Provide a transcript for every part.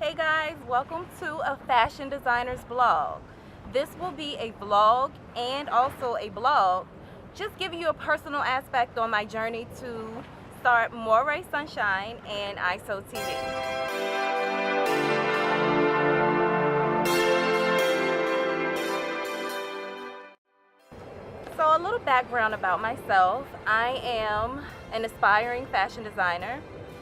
Hey guys, welcome to a fashion designer's blog. This will be a vlog and also a blog, just giving you a personal aspect on my journey to start Moiré Sunshine and iSewTV. So a little background about myself. I am an aspiring fashion designer.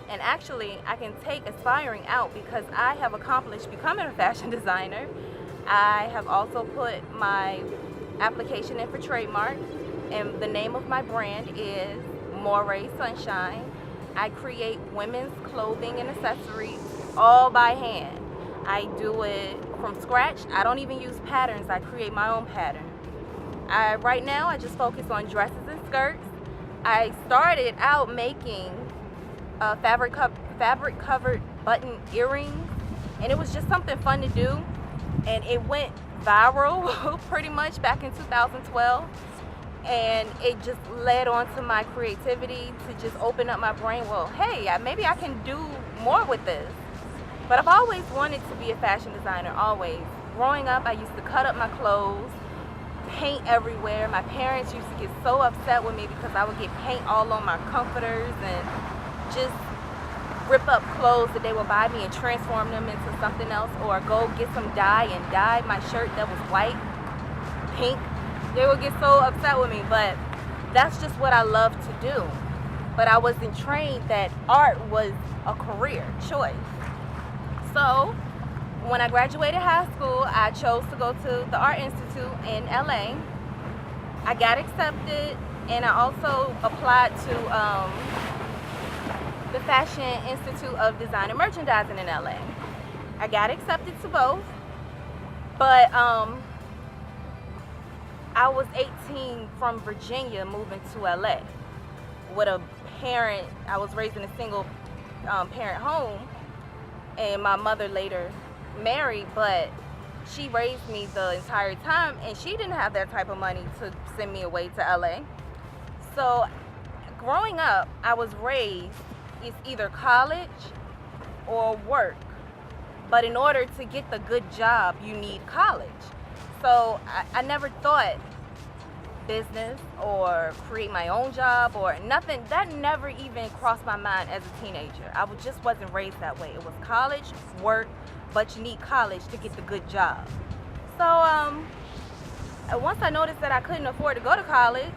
And actually, I can take aspiring out because I have accomplished becoming a fashion designer. I have also put my application in for trademark, and the name of my brand is Moiré Sunshine. I create women's clothing and accessories all by hand. I do it from scratch. I don't even use patterns. I create my own pattern. Right now, I just focus on dresses and skirts. I started out making fabric covered button earrings, and it was just something fun to do, and it went viral pretty much back in 2012, and it just led on to my creativity to just open up my brain. Well, hey, maybe I can do more with this. But I've always wanted to be a fashion designer, always. Growing up, I used to cut up my clothes, paint everywhere. My parents used to get so upset with me because I would get paint all on my comforters and just rip up clothes that they would buy me and transform them into something else, or go get some dye and dye my shirt that was white pink. They would get so upset with me, but that's just what I love to do. But I wasn't trained that art was a career choice. So when I graduated high school, I chose to go to the Art Institute in LA. I got accepted, and I also applied to the Fashion Institute of Design and Merchandising in LA. I got accepted to both, but I was 18 from Virginia moving to LA with a parent. I was raised in a single parent home, and my mother later married, but she raised me the entire time, and she didn't have that type of money to send me away to LA. So growing up, I was raised, it's either college or work, but in order to get the good job you need college. So I never thought business or create my own job or nothing. That never even crossed my mind as a teenager. I just wasn't raised that way. It was college, work, but you need college to get the good job. So once I noticed that I couldn't afford to go to college,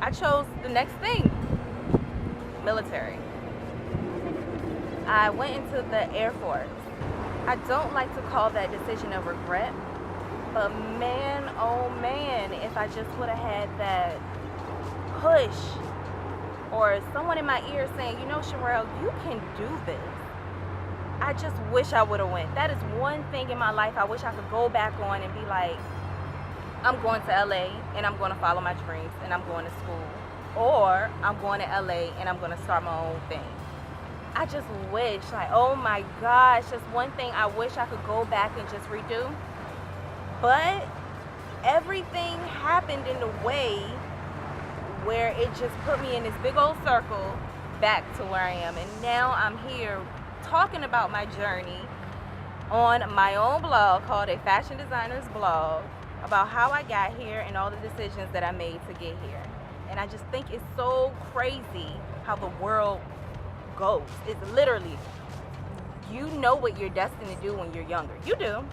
I chose the next thing: military. I went into the Air Force. I don't like to call that decision a regret, but man, oh man, if I just would have had that push or someone in my ear saying, you know, Cherelle, you can do this. I just wish I would have went. That is one thing in my life I wish I could go back on and be like, I'm going to LA and I'm going to follow my dreams and I'm going to school. Or I'm going to LA and I'm going to start my own thing. I just wish, like, oh my gosh, just one thing I wish I could go back and just redo. But everything happened in a way where it just put me in this big old circle back to where I am. And now I'm here talking about my journey on my own blog called A Fashion Designer's Blog, about how I got here and all the decisions that I made to get here. And I just think it's so crazy how the world goes. It's literally, you know what you're destined to do when you're younger. You do.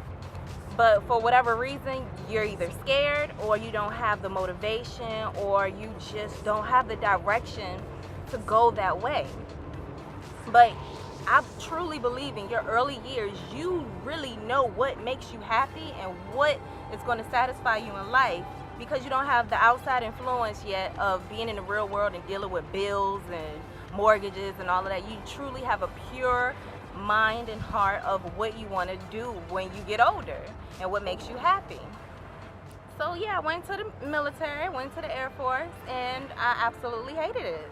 But for whatever reason, you're either scared or you don't have the motivation or you just don't have the direction to go that way. But I truly believe in your early years, you really know what makes you happy and what is going to satisfy you in life, because you don't have the outside influence yet of being in the real world and dealing with bills and mortgages and all of that. You truly have a pure mind and heart of what you want to do when you get older and what makes you happy. So yeah, I went to the military, went to the Air Force, and I absolutely hated it.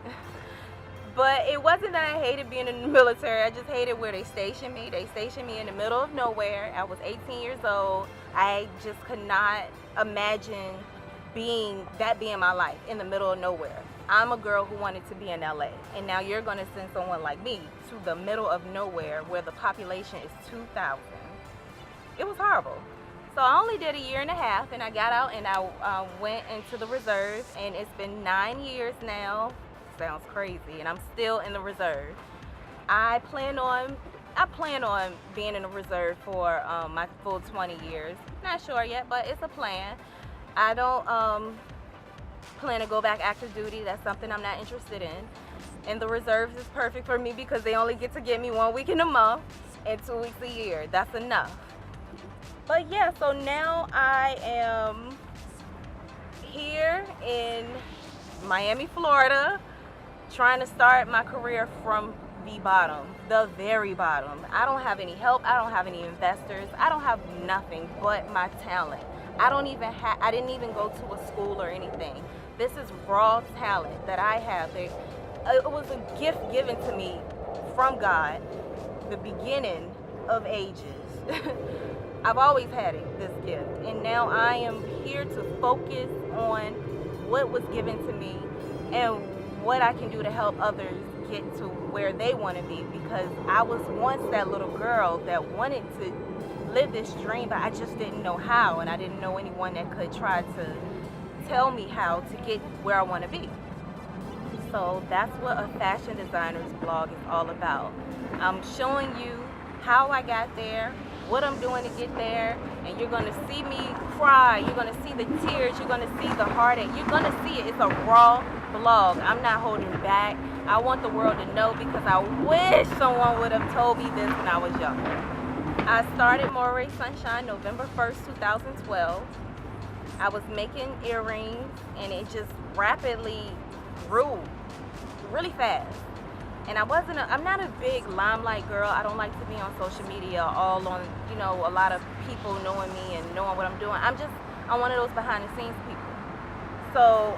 But it wasn't that I hated being in the military, I just hated where they stationed me. They stationed me in the middle of nowhere. I was 18 years old. I just could not imagine being my life in the middle of nowhere. I'm a girl who wanted to be in LA, and now you're going to send someone like me to the middle of nowhere where the population is 2,000. It was horrible. So I only did a year and a half, and I got out and I went into the reserve, and it's been 9 years now. Sounds crazy, and I'm still in the reserve. I plan on being in the reserve for my full 20 years. Not sure yet, but it's a plan. I don't plan to go back active duty. That's something I'm not interested in. And the reserves is perfect for me because they only get to get me 1 week in a month and 2 weeks a year. That's enough. But yeah, so now I am here in Miami, Florida, trying to start my career from the bottom, the very bottom. I don't have any help. I don't have any investors. I don't have nothing but my talent. I didn't even go to a school or anything. This is raw talent that I have. It was a gift given to me from God, the beginning of ages. I've always had this gift, and now I am here to focus on what was given to me and what I can do to help others get to where they want to be, because I was once that little girl that wanted to live this dream, but I just didn't know how, and I didn't know anyone that could try to tell me how to get where I want to be. So that's what a fashion designer's blog is all about. I'm showing you how I got there, what I'm doing to get there, and you're going to see me cry, you're going to see the tears, you're going to see the heartache, you're going to see it. It's a raw blog. I'm not holding back. I want the world to know, because I wish someone would have told me this when I was younger. I started Moiré Sunshine November 1st, 2012. I was making earrings, and it just rapidly grew really fast. And I'm not a big limelight girl. I don't like to be on social media all on, a lot of people knowing me and knowing what I'm doing. I'm one of those behind the scenes people. So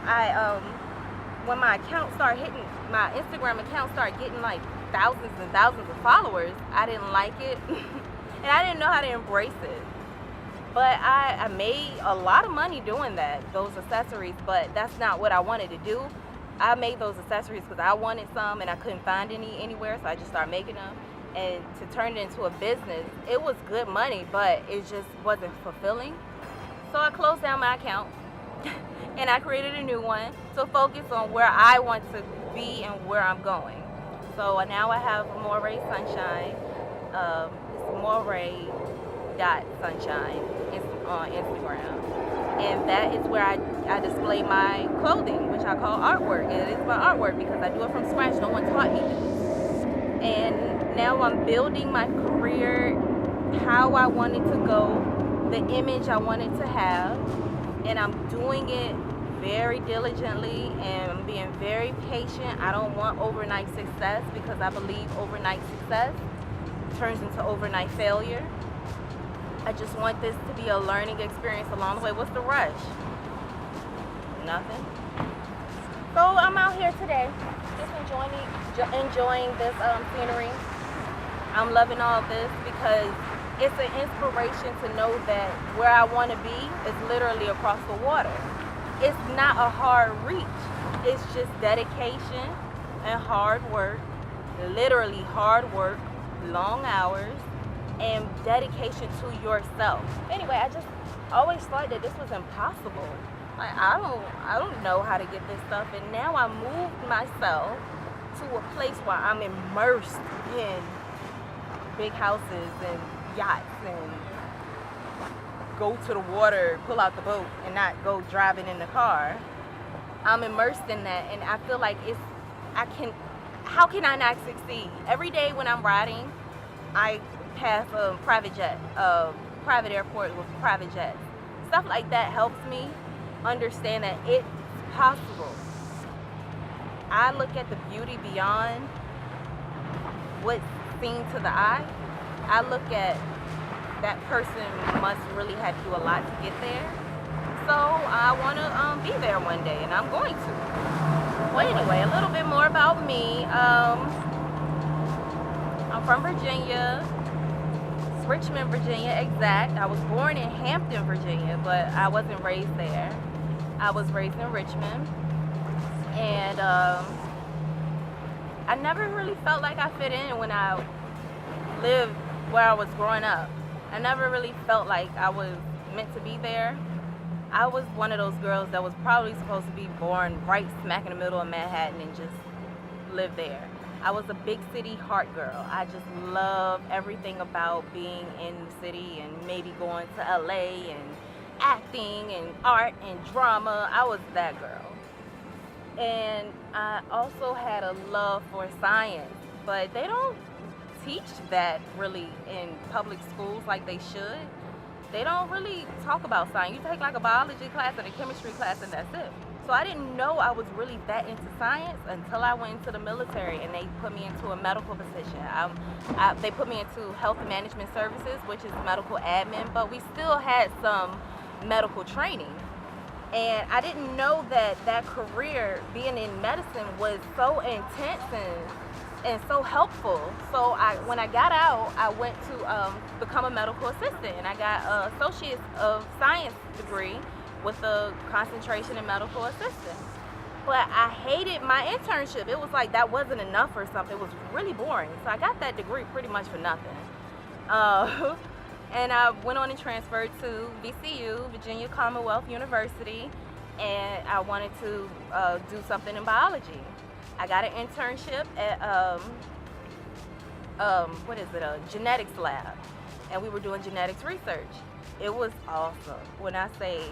when my Instagram account started getting like thousands and thousands of followers, I didn't like it. And I didn't know how to embrace it. But I made a lot of money doing those accessories, but that's not what I wanted to do. I made those accessories because I wanted some and I couldn't find any anywhere, so I just started making them. And to turn it into a business, it was good money, but it just wasn't fulfilling. So I closed down my account and I created a new one to focus on where I want to be and where I'm going. So now I have Moiré Sunshine. It's Moiré .sunshine. It's on Instagram. And that is where I display my clothing, which I call artwork. And it is my artwork because I do it from scratch. No one taught me this. And now I'm building my career, how I wanted to go, the image I wanted to have. And I'm doing it very diligently and I'm being very patient. I don't want overnight success, because I believe overnight success turns into overnight failure. I just want this to be a learning experience along the way. What's the rush? Nothing. So I'm out here today, just enjoying this scenery. I'm loving all this because it's an inspiration to know that where I want to be is literally across the water. It's not a hard reach. It's just dedication and hard work, literally hard work, long hours, and dedication to yourself. Anyway, I just always thought that this was impossible. Like, I don't know how to get this stuff, and now I moved myself to a place where I'm immersed in big houses and yachts and go to the water, pull out the boat, and not go driving in the car. I'm immersed in that, and I feel like how can I not succeed? Every day when I'm riding, I pass a private jet, private airport with private jets. Stuff like that helps me understand that it's possible. I look at the beauty beyond what's seen to the eye. I look at that person must really have to do a lot to get there. So I want to be there one day, and I'm going to. Well, anyway, a little bit more about me. I'm from Virginia, Richmond, Virginia, exact. I was born in Hampton, Virginia, but I wasn't raised there. I was raised in Richmond. And I never really felt like I fit in when I lived where I was growing up. I never really felt like I was meant to be there. I was one of those girls that was probably supposed to be born right smack in the middle of Manhattan and just live there. I was a big city heart girl. I just love everything about being in the city and maybe going to LA and acting and art and drama. I was that girl. And I also had a love for science, but they don't teach that really in public schools like they should. They don't really talk about science. You take like a biology class and a chemistry class and that's it. So I didn't know I was really that into science until I went into the military and they put me into a medical position. They put me into health and management services, which is medical admin, but we still had some medical training. And I didn't know that that career, being in medicine, was so intense and so helpful. So when I got out, I went to become a medical assistant, and I got an Associate of Science degree with a concentration in medical assistant. But I hated my internship. It was like that wasn't enough or something. It was really boring. So I got that degree pretty much for nothing. And I went on and transferred to VCU, Virginia Commonwealth University, and I wanted to do something in biology. I got an internship at a genetics lab, and we were doing genetics research. It was awesome. When I say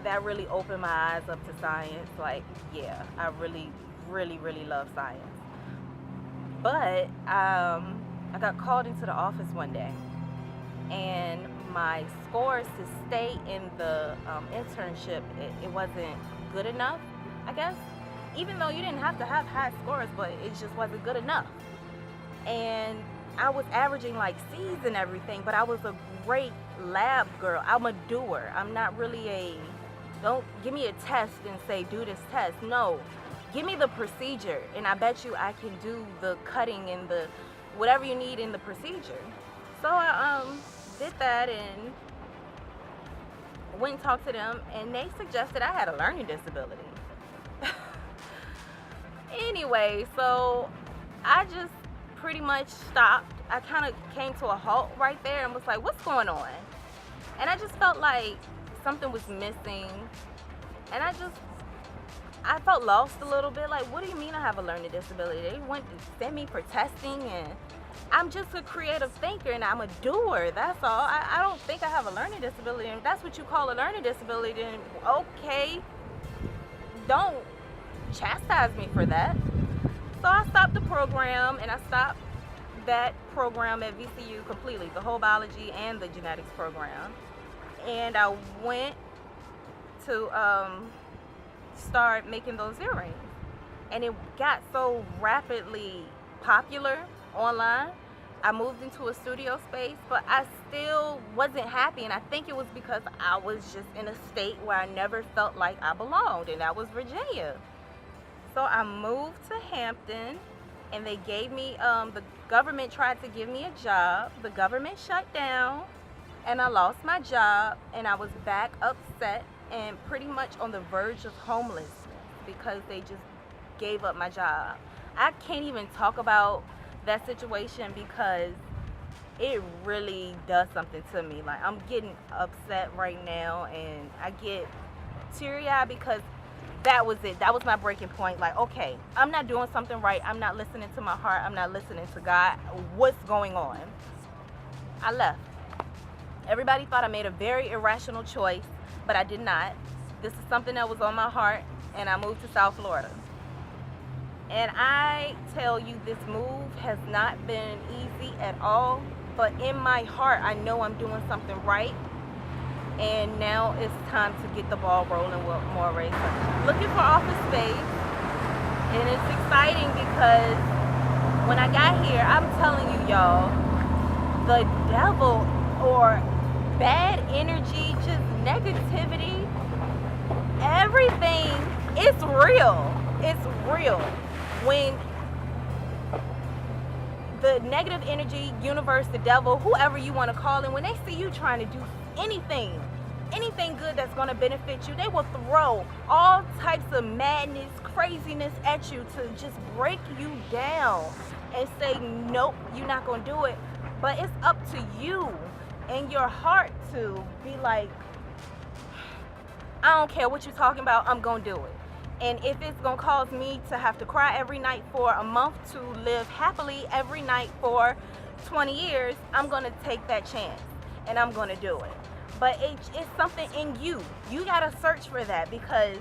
that really opened my eyes up to science, like, yeah, I really, really, really love science. But I got called into the office one day, and my scores to stay in the internship, it wasn't good enough, I guess. Even though you didn't have to have high scores, but it just wasn't good enough. And I was averaging like C's and everything, but I was a great lab girl. I'm a doer. I'm not really don't give me a test and say do this test. No, give me the procedure, and I bet you I can do the cutting and the whatever you need in the procedure. So I did that and went and talked to them, and they suggested I had a learning disability. Anyway, so I just pretty much stopped. I kind of came to a halt right there and was like, what's going on? And I just felt like something was missing, and I felt lost a little bit. Like, what do you mean I have a learning disability? They went to send me for testing, and I'm just a creative thinker and I'm a doer, that's all. I don't think I have a learning disability, and if that's what you call a learning disability, then okay, don't chastise me for that. So I stopped the program, and I stopped that program at VCU completely, the whole biology and the genetics program. And I went to start making those earrings, and it got so rapidly popular online. I moved into a studio space, but I still wasn't happy, and I think it was because I was just in a state where I never felt like I belonged, and that was Virginia. So I moved to Hampton, and they gave me, the government tried to give me a job. The government shut down, and I lost my job, and I was back upset and pretty much on the verge of homelessness because they just gave up my job. I can't even talk about that situation because it really does something to me. Like, I'm getting upset right now, and I get teary-eyed because that was it. That was my breaking point. Like, okay, I'm not doing something right. I'm not listening to my heart. I'm not listening to God. What's going on? I left. Everybody thought I made a very irrational choice, but I did not. This is something that was on my heart, and I moved to South Florida. And I tell you, this move has not been easy at all, but in my heart, I know I'm doing something right. And now it's time to get the ball rolling with Moiré Sunshine. Looking for office space, and it's exciting because when I got here, I'm telling you, y'all, the devil or bad energy, just negativity, everything, it's real. It's real. When the negative energy, universe, the devil, whoever you want to call it, when they see you trying to do anything anything good that's going to benefit you, they will throw all types of madness, craziness at you to just break you down and say, nope, you're not going to do it. But it's up to you and your heart to be like, I don't care what you're talking about, I'm going to do it. And if it's going to cause me to have to cry every night for a month to live happily every night for 20 years, I'm going to take that chance and I'm going to do it. But it's something in you. You got to search for that, because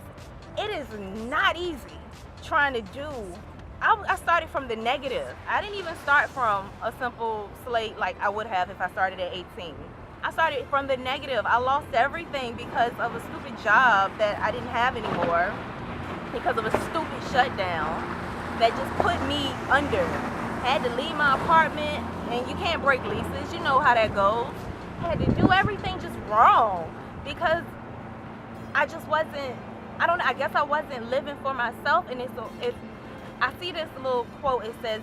it is not easy trying to do. I started from the negative. I didn't even start from a simple slate like I would have if I started at 18. I started from the negative. I lost everything because of a stupid job that I didn't have anymore, because of a stupid shutdown that just put me under. Had to leave my apartment, and you can't break leases. You know how that goes. Had to do everything just wrong because I just wasn't, I don't know, I guess I wasn't living for myself. And it's I see this little quote. It says,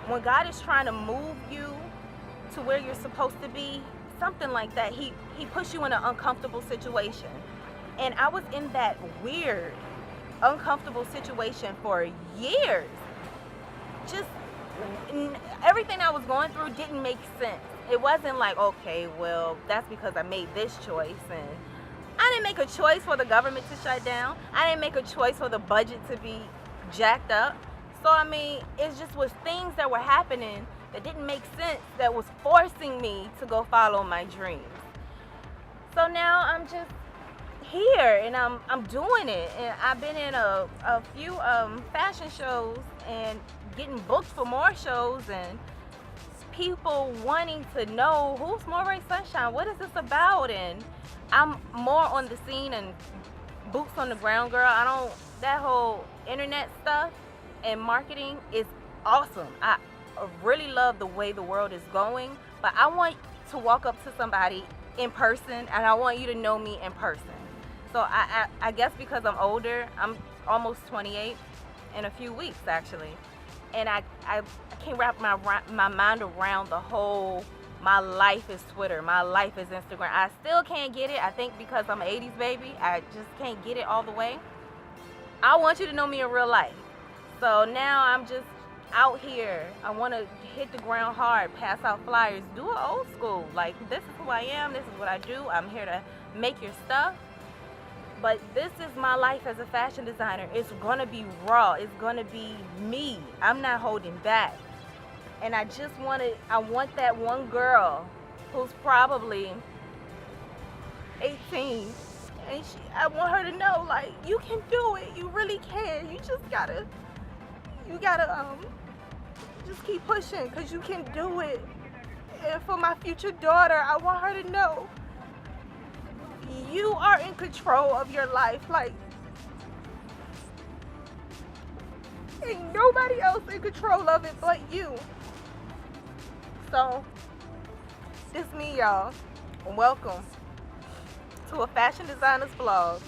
when God is trying to move you to where you're supposed to be, something like that, he puts you in an uncomfortable situation. And I was in that weird, uncomfortable situation for years. Just everything I was going through didn't make sense. It wasn't like, okay, well, that's because I made this choice. And I didn't make a choice for the government to shut down. I didn't make a choice for the budget to be jacked up. So, I mean, it's just was things that were happening that didn't make sense, that was forcing me to go follow my dreams. So now I'm just here and I'm doing it. And I've been in a few fashion shows and getting booked for more shows, and people wanting to know, who's Moiré Sunshine? What is this about? And I'm more on the scene and boots on the ground, girl. That whole internet stuff and marketing is awesome. I really love the way the world is going, but I want to walk up to somebody in person, and I want you to know me in person. So I guess because I'm older, I'm almost 28 in a few weeks actually. And I can't wrap my mind around the whole, my life is Twitter, my life is Instagram. I still can't get it. I think because I'm an 80s baby, I just can't get it all the way. I want you to know me in real life. So now I'm just out here. I want to hit the ground hard, pass out flyers, do it old school. Like, this is who I am, this is what I do. I'm here to make your stuff. But this is my life as a fashion designer. It's gonna be raw. It's gonna be me. I'm not holding back. And I want that one girl who's probably 18, and I want her to know, like, you can do it. You really can. You just gotta just keep pushing, because you can do it. And for my future daughter, I want her to know, you are in control of your life. Like, ain't nobody else in control of it but you. So, this me, y'all. Welcome to a fashion designer's vlog.